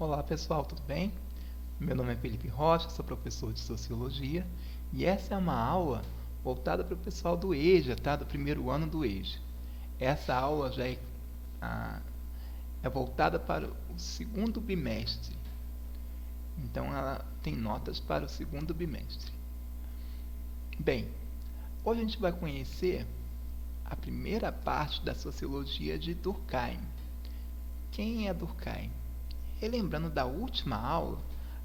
Olá pessoal, tudo bem? Meu nome é Felipe Rocha, sou professor de Sociologia e essa é uma aula voltada para o pessoal do EJA, tá? Do primeiro ano do EJA. Essa aula já é voltada para o segundo bimestre, então ela tem notas para o segundo bimestre. Bem, hoje a gente vai conhecer a primeira parte da Sociologia de Durkheim. Quem é Durkheim? Relembrando da última aula,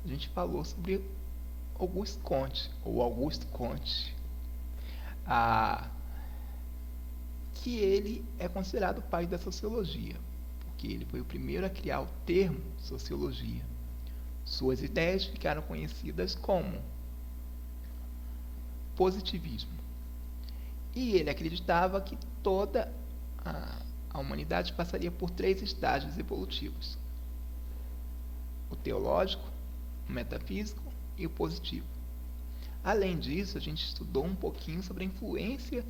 a gente falou sobre Auguste Comte, ou Auguste Comte, que ele é considerado o pai da sociologia, porque ele foi o primeiro a criar o termo sociologia. Suas ideias ficaram conhecidas como positivismo. E ele acreditava que toda a humanidade passaria por 3 estágios evolutivos: o teológico, o metafísico e o positivo. Além disso, a gente estudou um pouquinho sobre a influência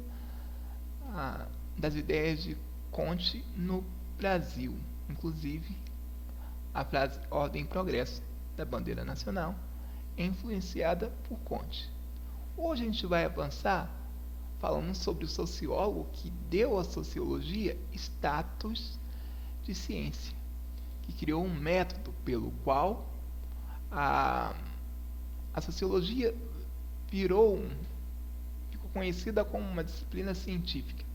das ideias de Comte no Brasil. Inclusive, a frase ordem e progresso da bandeira nacional é influenciada por Comte. Hoje a gente vai avançar falando sobre o sociólogo que deu à sociologia status de ciência, que criou um método pelo qual a sociologia ficou conhecida como uma disciplina científica.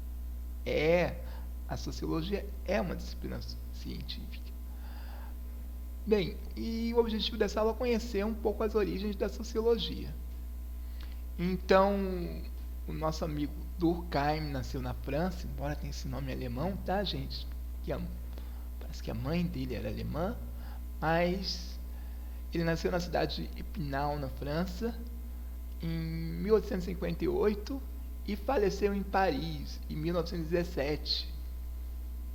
A sociologia é uma disciplina científica. Bem, e o objetivo dessa aula é conhecer um pouco as origens da sociologia. Então, o nosso amigo Durkheim nasceu na França, embora tenha esse nome alemão, tá, gente? Parece que a mãe dele era alemã, mas ele nasceu na cidade de Épinal, na França, em 1858 e faleceu em Paris, em 1917,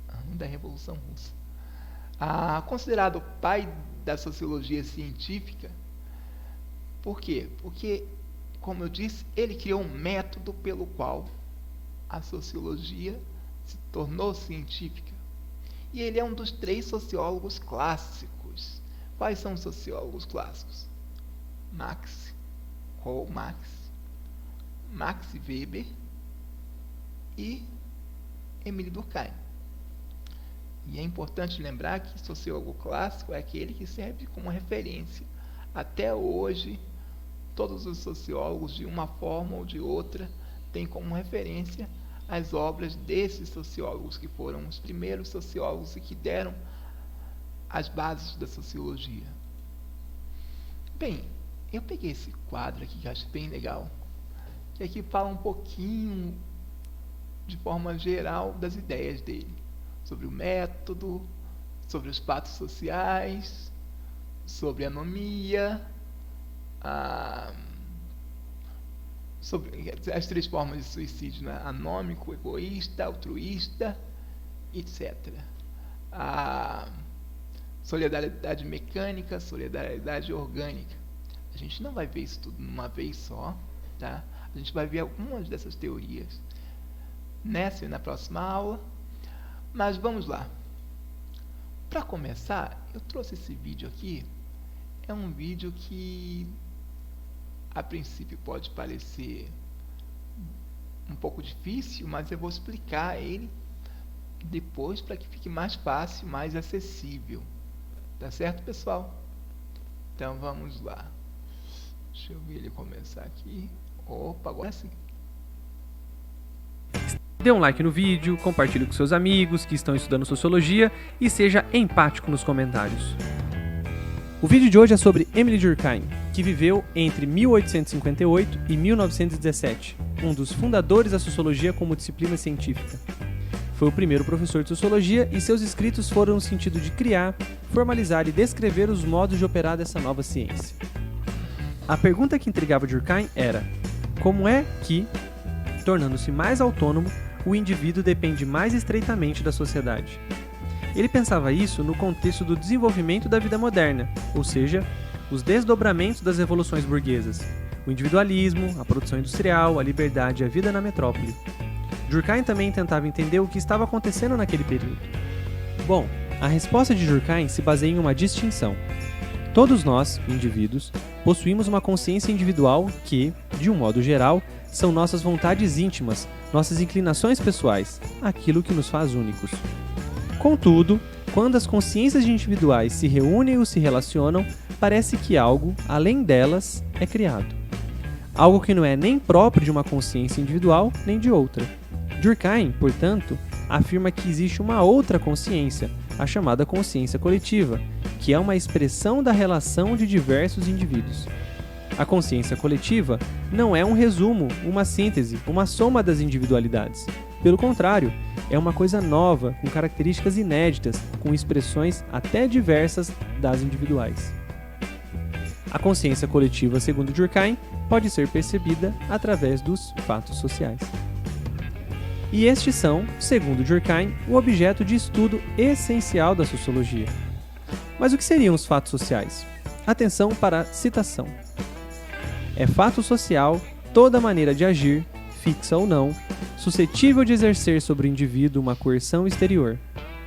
ano da Revolução Russa. Considerado o pai da sociologia científica. Por quê? Porque, como eu disse, ele criou um método pelo qual a sociologia se tornou científica. E ele é um dos 3 sociólogos clássicos. Quais são os sociólogos clássicos? Karl Marx, Max Weber e Émile Durkheim. E é importante lembrar que sociólogo clássico é aquele que serve como referência. Até hoje, todos os sociólogos, de uma forma ou de outra, têm como referência as obras desses sociólogos, que foram os primeiros sociólogos e que deram as bases da sociologia. Bem, eu peguei esse quadro aqui que eu acho bem legal, que aqui fala um pouquinho, de forma geral, das ideias dele, sobre o método, sobre os fatos sociais, sobre a anomia, sobre as 3 formas de suicídio, né? Anômico, egoísta, altruísta, etc. A solidariedade mecânica, solidariedade orgânica. A gente não vai ver isso tudo numa vez só, tá? A gente vai ver algumas dessas teorias nessa e na próxima aula, mas vamos lá. Para começar, eu trouxe esse vídeo aqui. É um vídeo que a princípio pode parecer um pouco difícil, mas eu vou explicar ele depois para que fique mais fácil, mais acessível. Tá certo, pessoal? Então vamos lá. Deixa eu ver ele começar aqui. Opa, agora sim. Dê um like no vídeo, compartilhe com seus amigos que estão estudando sociologia e seja empático nos comentários. O vídeo de hoje é sobre Émile Durkheim, que viveu entre 1858 e 1917, um dos fundadores da sociologia como disciplina científica. Foi o primeiro professor de sociologia e seus escritos foram no sentido de criar, formalizar e descrever os modos de operar dessa nova ciência. A pergunta que intrigava Durkheim era: como é que, tornando-se mais autônomo, o indivíduo depende mais estreitamente da sociedade? Ele pensava isso no contexto do desenvolvimento da vida moderna, ou seja, os desdobramentos das revoluções burguesas, o individualismo, a produção industrial, a liberdade e a vida na metrópole. Durkheim também tentava entender o que estava acontecendo naquele período. Bom, A resposta de Durkheim se baseia em uma distinção. Todos nós, indivíduos, possuímos uma consciência individual que, de um modo geral, são nossas vontades íntimas, nossas inclinações pessoais, aquilo que nos faz únicos. Contudo, quando as consciências individuais se reúnem ou se relacionam, parece que algo, além delas, é criado. Algo que não é nem próprio de uma consciência individual, nem de outra. Durkheim, portanto, afirma que existe uma outra consciência, a chamada consciência coletiva, que é uma expressão da relação de diversos indivíduos. A consciência coletiva não é um resumo, uma síntese, uma soma das individualidades. Pelo contrário, é uma coisa nova, com características inéditas, com expressões até diversas das individuais. A consciência coletiva, segundo Durkheim, pode ser percebida através dos fatos sociais. E estes são, segundo Durkheim, o objeto de estudo essencial da sociologia. Mas o que seriam os fatos sociais? Atenção para a citação. É fato social toda maneira de agir, fixa ou não, suscetível de exercer sobre o indivíduo uma coerção exterior,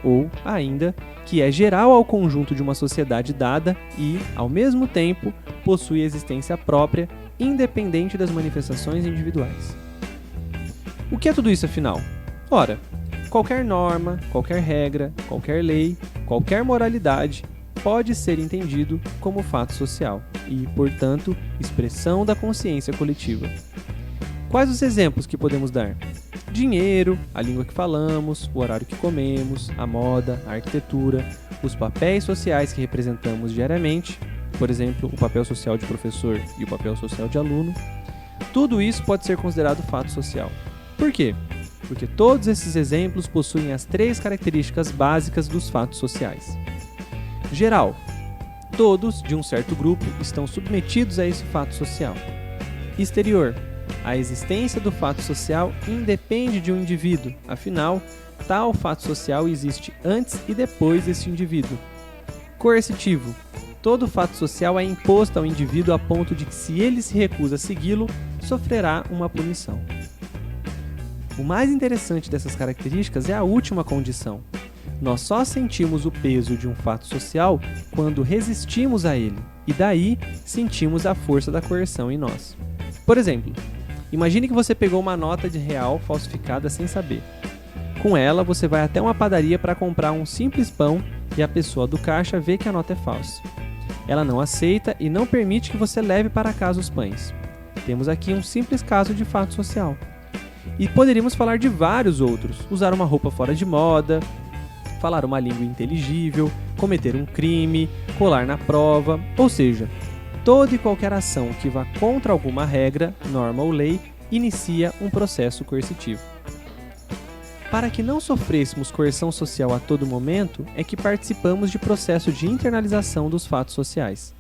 ou, ainda, que é geral ao conjunto de uma sociedade dada e, ao mesmo tempo, possui existência própria, independente das manifestações individuais. O que é tudo isso, afinal? Ora, qualquer norma, qualquer regra, qualquer lei, qualquer moralidade pode ser entendido como fato social e, portanto, expressão da consciência coletiva. Quais os exemplos que podemos dar? Dinheiro, a língua que falamos, o horário que comemos, a moda, a arquitetura, os papéis sociais que representamos diariamente, por exemplo, o papel social de professor e o papel social de aluno. Tudo isso pode ser considerado fato social. Por quê? Porque todos esses exemplos possuem as 3 características básicas dos fatos sociais. Geral. Todos, de um certo grupo, estão submetidos a esse fato social. Exterior. A existência do fato social independe de um indivíduo, afinal, tal fato social existe antes e depois desse indivíduo. Coercitivo. Todo fato social é imposto ao indivíduo a ponto de que, se ele se recusa a segui-lo, sofrerá uma punição. O mais interessante dessas características é a última condição. Nós só sentimos o peso de um fato social quando resistimos a ele, e daí sentimos a força da coerção em nós. Por exemplo, imagine que você pegou uma nota de R$ falsificada sem saber. Com ela, você vai até uma padaria para comprar um simples pão e a pessoa do caixa vê que a nota é falsa. Ela não aceita e não permite que você leve para casa os pães. Temos aqui um simples caso de fato social. E poderíamos falar de vários outros: usar uma roupa fora de moda, falar uma língua inteligível, cometer um crime, colar na prova, ou seja, toda e qualquer ação que vá contra alguma regra, norma ou lei inicia um processo coercitivo. Para que não sofrêssemos coerção social a todo momento, é que participamos de processo de internalização dos fatos sociais.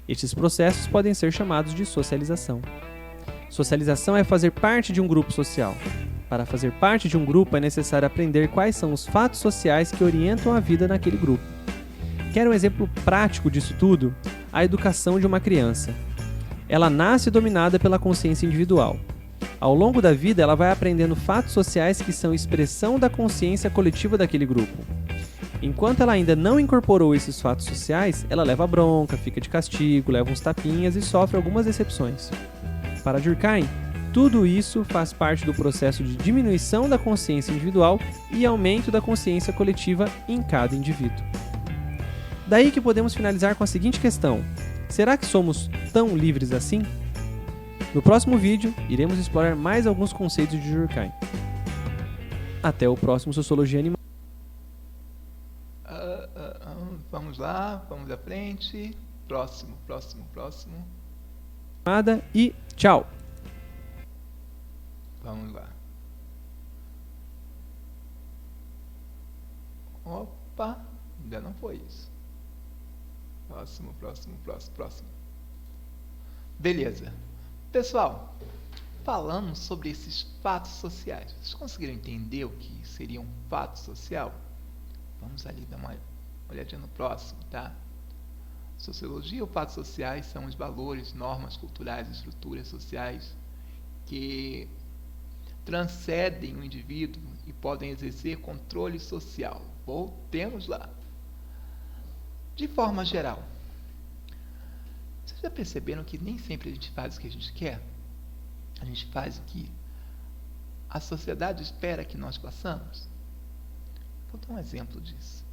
Estes processos podem ser chamados de socialização. Socialização é fazer parte de um grupo social. Para fazer parte de um grupo é necessário aprender quais são os fatos sociais que orientam a vida naquele grupo. Quer um exemplo prático disso tudo? A educação de uma criança. Ela nasce dominada pela consciência individual. Ao longo da vida, ela vai aprendendo fatos sociais que são expressão da consciência coletiva daquele grupo. Enquanto ela ainda não incorporou esses fatos sociais, ela leva bronca, fica de castigo, leva uns tapinhas e sofre algumas decepções. Para Durkheim, tudo isso faz parte do processo de diminuição da consciência individual e aumento da consciência coletiva em cada indivíduo. Daí que podemos finalizar com a seguinte questão: será que somos tão livres assim? No próximo vídeo, iremos explorar mais alguns conceitos de Durkheim. Até o próximo Sociologia Animal. Vamos lá, vamos à frente. Próximo. E tchau! Vamos lá. Opa, ainda não foi isso. Próximo. Beleza. Pessoal, falando sobre esses fatos sociais, vocês conseguiram entender o que seria um fato social? Vamos ali dar uma olhadinha no próximo, tá? Sociologia ou fatos sociais são os valores, normas culturais, estruturas sociais que transcendem o indivíduo e podem exercer controle social. Voltemos lá. De forma geral, vocês já perceberam que nem sempre a gente faz o que a gente quer? A gente faz o que a sociedade espera que nós façamos? Vou dar um exemplo disso.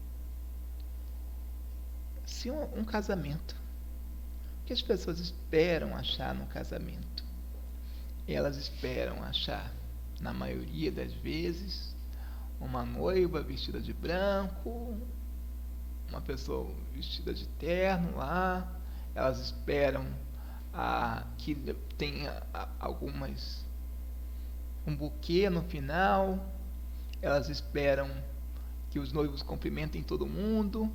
Se um casamento, o que as pessoas esperam achar no casamento? Elas esperam achar, na maioria das vezes, uma noiva vestida de branco, uma pessoa vestida de terno lá. Elas esperam que tenha um buquê no final. Elas esperam que os noivos cumprimentem todo mundo.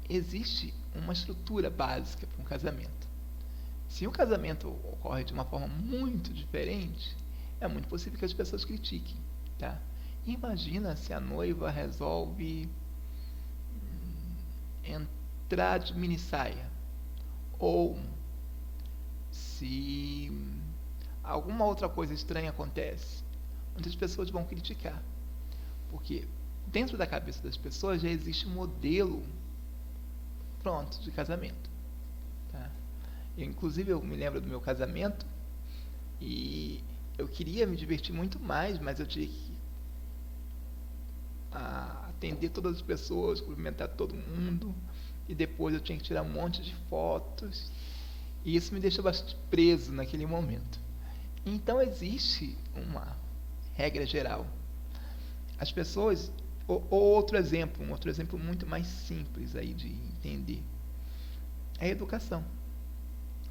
Existe uma estrutura básica para um casamento. Se um casamento ocorre de uma forma muito diferente, é muito possível que as pessoas critiquem, tá? Imagina se a noiva resolve entrar de mini saia, ou se alguma outra coisa estranha acontece. Muitas pessoas vão criticar, porque dentro da cabeça das pessoas já existe um modelo pronto de casamento, tá? Inclusive eu me lembro do meu casamento e eu queria me divertir muito mais, mas eu tinha que atender todas as pessoas, cumprimentar todo mundo, e depois eu tinha que tirar um monte de fotos, e isso me deixou bastante preso naquele momento. Então existe uma regra geral. As pessoas, ou outro exemplo, um outro exemplo muito mais simples aí de entender, é a educação.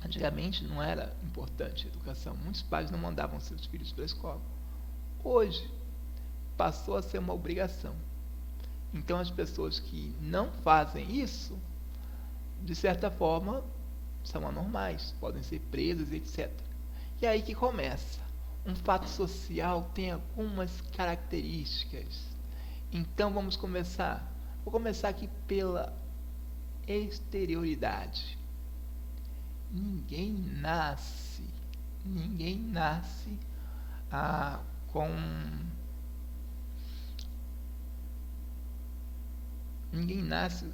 Antigamente não era importante a educação, muitos pais não mandavam seus filhos para a escola. Hoje passou a ser uma obrigação. Então as pessoas que não fazem isso, de certa forma, são anormais, podem ser presas, etc. E aí que começa. Um fato social tem algumas características. Então vamos começar. Vou começar aqui pela exterioridade. Ninguém nasce com... Ninguém nasce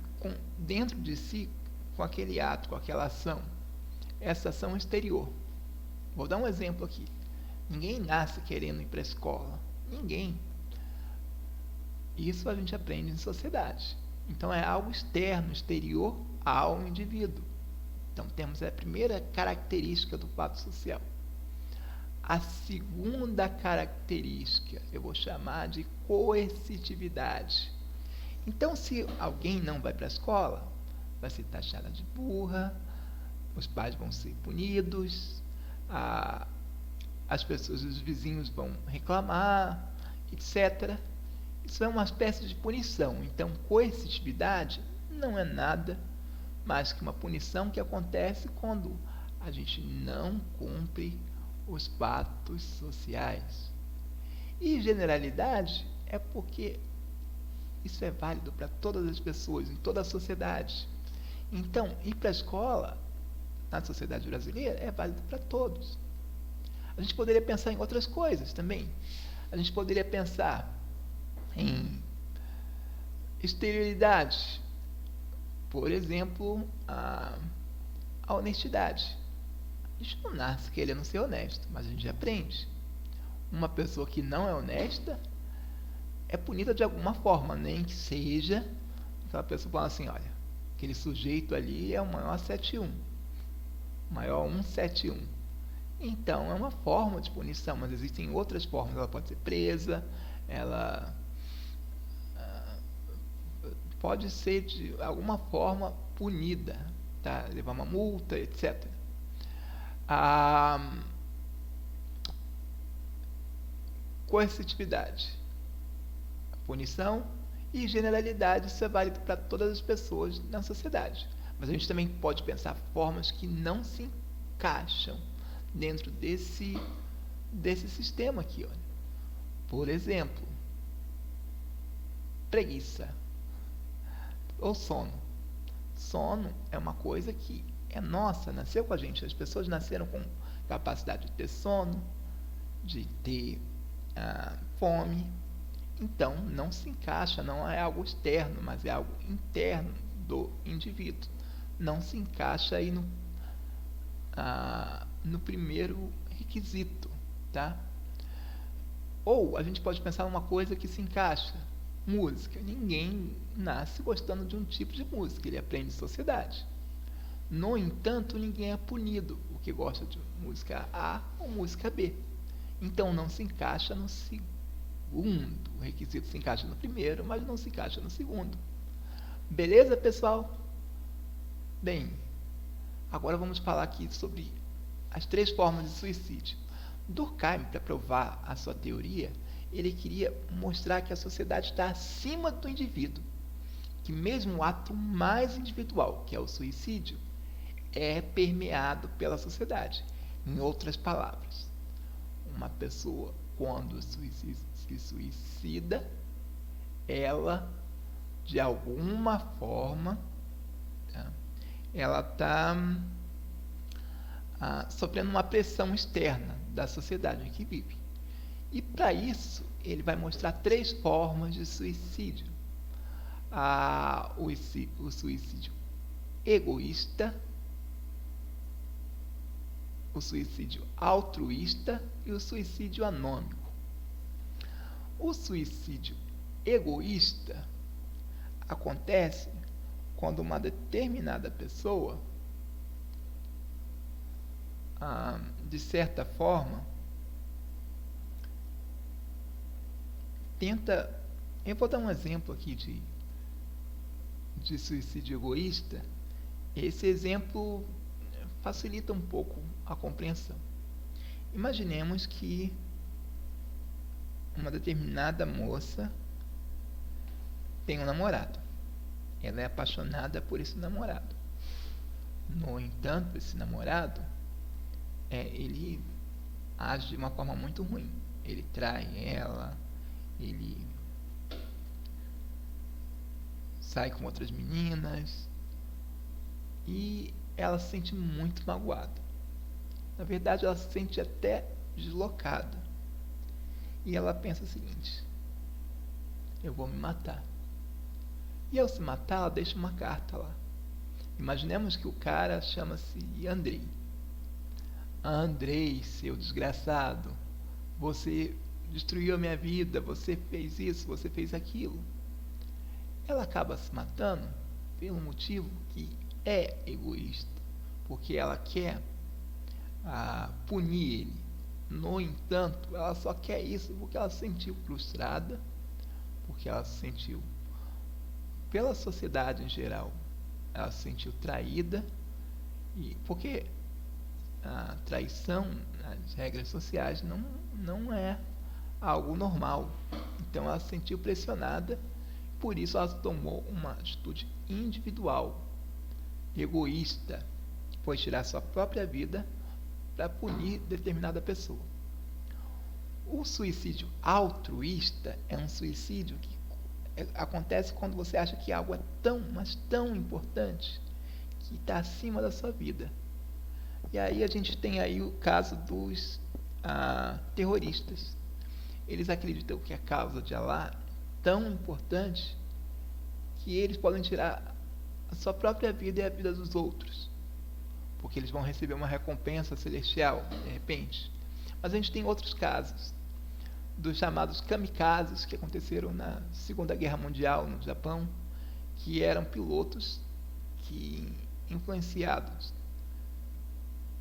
dentro de si com aquele ato, com aquela ação. Essa ação exterior. Vou dar um exemplo aqui. Ninguém nasce querendo ir para a escola. Ninguém. Isso a gente aprende em sociedade. Então é algo externo, exterior ao indivíduo. Então temos a primeira característica do fato social. A segunda característica eu vou chamar de coercitividade. Então, se alguém não vai para a escola, vai ser taxada de burra, os pais vão ser punidos, as pessoas, os vizinhos vão reclamar, etc. Isso é uma espécie de punição. Então, coercitividade não é nada mais que uma punição que acontece quando a gente não cumpre os fatos sociais. E generalidade é porque isso é válido para todas as pessoas, em toda a sociedade. Então, ir para a escola, na sociedade brasileira, é válido para todos. A gente poderia pensar em outras coisas também. A gente poderia pensar em exterioridade. Por exemplo, a honestidade. A gente não nasce querendo ser honesto, mas a gente aprende. Uma pessoa que não é honesta é punida de alguma forma, nem que seja aquela pessoa fala assim, olha, aquele sujeito ali é o maior 71, maior 171. Então é uma forma de punição, mas existem outras formas. Ela pode ser presa, ela pode ser de alguma forma punida, tá? Levar uma multa, etc. A coercitividade, punição, e generalidade, isso é válido para todas as pessoas na sociedade. Mas a gente também pode pensar formas que não se encaixam dentro desse sistema aqui, olha. Por exemplo, preguiça ou sono. Sono é uma coisa que é nossa, nasceu com a gente. As pessoas nasceram com capacidade de ter sono, de ter fome. Então não se encaixa, não é algo externo, mas é algo interno do indivíduo. Não se encaixa aí no primeiro requisito, tá? Ou a gente pode pensar numa coisa que se encaixa. Música. Ninguém nasce gostando de um tipo de música, ele aprende em sociedade. No entanto, ninguém é punido porque gosta de música A ou música B. Então não se encaixa no segundo. O requisito se encaixa no primeiro, mas não se encaixa no segundo. Beleza, pessoal? Bem, agora vamos falar aqui sobre as 3 formas de suicídio. Durkheim, para provar a sua teoria, ele queria mostrar que a sociedade está acima do indivíduo, que mesmo o ato mais individual, que é o suicídio, é permeado pela sociedade. Em outras palavras, uma pessoa, quando se suicida, ela, de alguma forma, tá, ela está sofrendo uma pressão externa da sociedade em que vive. E para isso, ele vai mostrar 3 formas de suicídio. O suicídio egoísta, o suicídio altruísta e o suicídio anônimo. O suicídio egoísta acontece quando uma determinada pessoa, de certa forma, tenta... Eu vou dar um exemplo aqui de suicídio egoísta. Esse exemplo facilita um pouco a compreensão. Imaginemos que uma determinada moça tem um namorado. Ela é apaixonada por esse namorado. No entanto, esse namorado, ele age de uma forma muito ruim. Ele trai ela, ele sai com outras meninas e ela se sente muito magoada. Na verdade, ela se sente até deslocada. E ela pensa o seguinte: eu vou me matar. E ao se matar, ela deixa uma carta lá. Imaginemos que o cara chama-se Andrei. Andrei, seu desgraçado, você destruiu a minha vida, você fez isso, você fez aquilo. Ela acaba se matando pelo motivo que é egoísta, porque ela quer punir ele. No entanto, ela só quer isso porque ela se sentiu frustrada, porque ela se sentiu, pela sociedade em geral, ela se sentiu traída, e porque a traição nas regras sociais não é algo normal. Então ela se sentiu pressionada, por isso ela tomou uma atitude individual, egoísta, que foi tirar sua própria vida para punir determinada pessoa. O suicídio altruísta é um suicídio que acontece quando você acha que algo é tão, mas tão importante, que está acima da sua vida. E aí a gente tem aí o caso dos terroristas. Eles acreditam que a causa de Allah é tão importante que eles podem tirar a sua própria vida e a vida dos outros, porque eles vão receber uma recompensa celestial, de repente. Mas a gente tem outros casos, dos chamados kamikazes, que aconteceram na Segunda Guerra Mundial, no Japão, que eram pilotos que, influenciados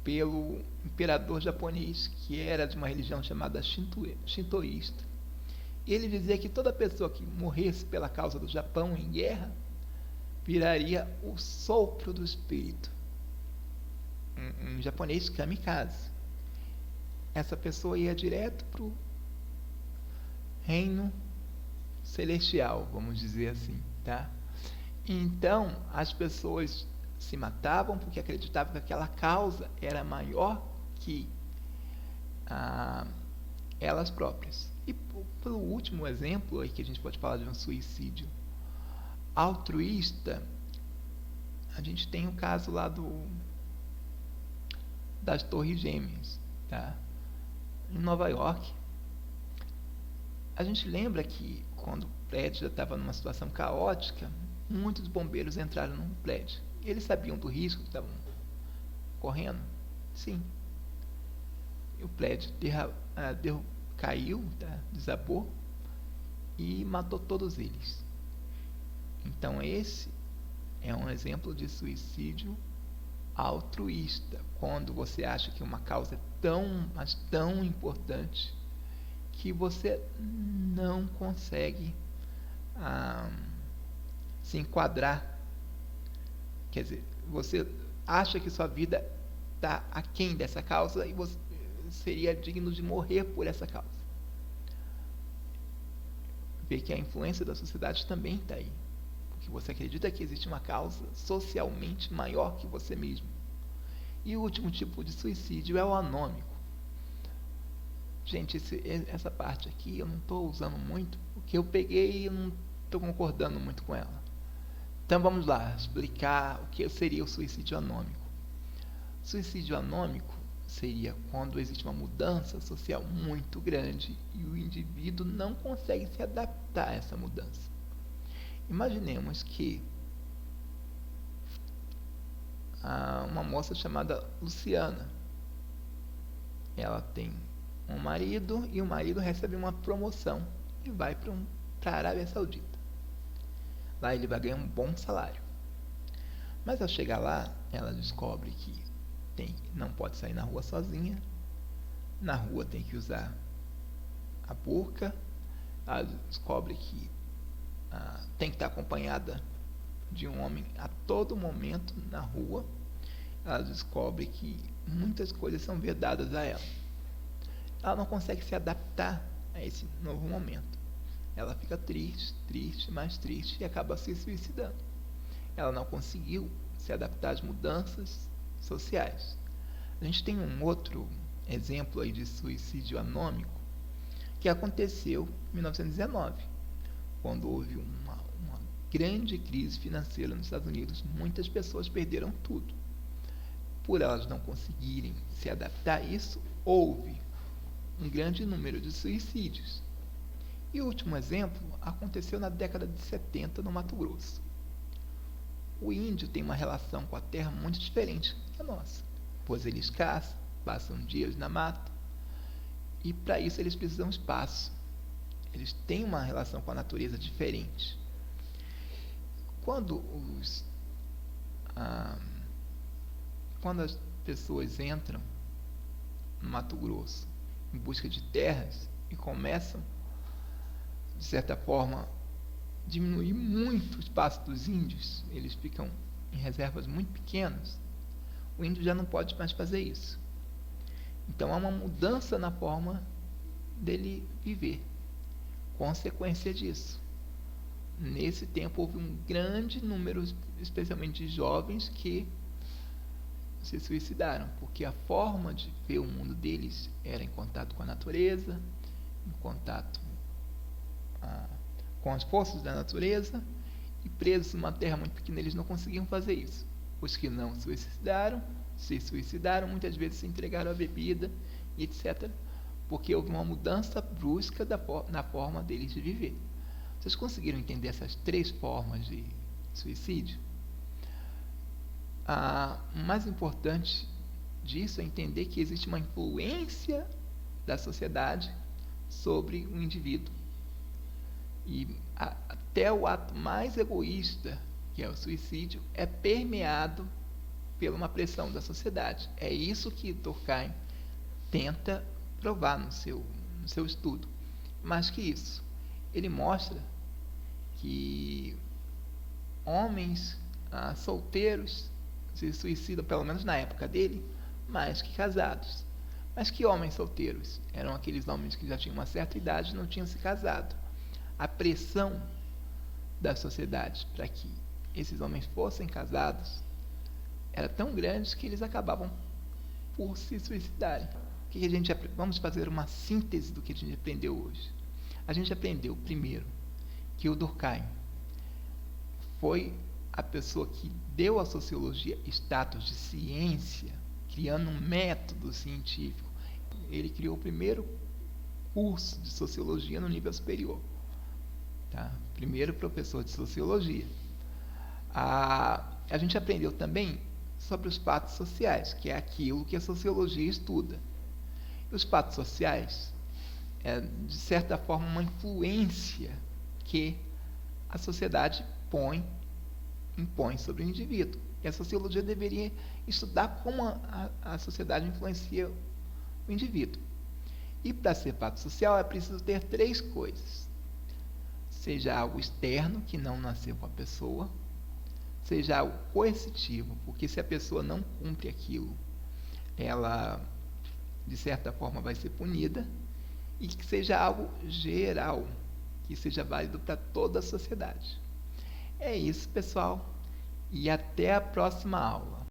pelo imperador japonês, que era de uma religião chamada shintoísta, ele dizia que toda pessoa que morresse pela causa do Japão em guerra viraria o sopro do espírito. Em japonês, kamikaze. Essa pessoa ia direto para o reino celestial, vamos dizer assim, tá? Então, as pessoas se matavam porque acreditavam que aquela causa era maior que elas próprias. E pelo último exemplo aí que a gente pode falar de um suicídio altruísta, a gente tem o caso lá das Torres Gêmeas, tá? Em Nova York. A gente lembra que quando o prédio já estava numa situação caótica, muitos bombeiros entraram no prédio. Eles sabiam do risco que estavam correndo? Sim. E o prédio caiu, tá? Desabou e matou todos eles. Então esse é um exemplo de suicídio altruísta, quando você acha que uma causa é mas tão importante que você não consegue se enquadrar. Quer dizer, você acha que sua vida está aquém dessa causa e você seria digno de morrer por essa causa. Vê que a influência da sociedade também está aí, porque você acredita que existe uma causa socialmente maior que você mesmo. E o último tipo de suicídio é o anômico. Gente, essa parte aqui eu não estou usando muito, porque eu peguei e eu não estou concordando muito com ela. Então vamos lá, explicar o que seria o suicídio anômico. Suicídio anômico seria quando existe uma mudança social muito grande e o indivíduo não consegue se adaptar a essa mudança. Imaginemos que uma moça chamada Luciana, ela tem um marido e o marido recebe uma promoção e vai para a Arábia Saudita. Lá ele vai ganhar um bom salário. Mas ao chegar lá, ela descobre que não pode sair na rua sozinha. Na rua tem que usar a burca. Ela descobre que tem que estar acompanhada de um homem a todo momento na rua. Ela descobre que muitas coisas são vedadas a ela. Ela não consegue se adaptar a esse novo momento. Ela fica triste, mais triste e acaba se suicidando. Ela não conseguiu se adaptar às mudanças sociais. A gente tem um outro exemplo aí de suicídio anômico que aconteceu em 1919, quando houve uma grande crise financeira nos Estados Unidos. Muitas pessoas perderam tudo. Por elas não conseguirem se adaptar a isso, houve um grande número de suicídios. E o último exemplo aconteceu na década de 70 no Mato Grosso. O índio tem uma relação com a terra muito diferente da nossa, pois eles caçam, passam dias na mata, e para isso eles precisam de espaço. Eles têm uma relação com a natureza diferente. Quando as pessoas entram no Mato Grosso em busca de terras e começam, de certa forma, diminuir muito o espaço dos índios, eles ficam em reservas muito pequenas, o índio já não pode mais fazer isso. Então há uma mudança na forma dele viver. Consequência disso, nesse tempo houve um grande número, especialmente de jovens, que se suicidaram, porque a forma de ver o mundo deles era em contato com a natureza, em contato com as forças da natureza, e presos numa terra muito pequena, eles não conseguiam fazer isso. Os que não se suicidaram, muitas vezes se entregaram à bebida e etc., porque houve uma mudança brusca na forma deles de viver. Vocês conseguiram entender essas três formas de suicídio? O mais importante disso é entender que existe uma influência da sociedade sobre o indivíduo. E até o ato mais egoísta, que é o suicídio, é permeado por uma pressão da sociedade. É isso que Durkheim tenta provar no seu estudo. Mais que isso, ele mostra que homens solteiros se suicidam, pelo menos na época dele, mais que casados. Mas que homens solteiros? Eram aqueles homens que já tinham uma certa idade e não tinham se casado. A pressão da sociedade para que esses homens fossem casados era tão grande que eles acabavam por se suicidarem. Vamos fazer uma síntese do que a gente aprendeu hoje. A gente aprendeu, primeiro, que o Durkheim foi a pessoa que deu à sociologia status de ciência, criando um método científico. Ele criou o primeiro curso de sociologia no nível superior. Primeiro professor de sociologia. A gente aprendeu também sobre os fatos sociais, que é aquilo que a sociologia estuda. E os fatos sociais é, de certa forma, uma influência que a sociedade impõe sobre o indivíduo. E a sociologia deveria estudar como a sociedade influencia o indivíduo. E para ser fato social é preciso ter três coisas. Seja algo externo, que não nasceu com a pessoa, seja algo coercitivo, porque se a pessoa não cumpre aquilo, ela, de certa forma, vai ser punida, e que seja algo geral, que seja válido para toda a sociedade. É isso, pessoal, e até a próxima aula.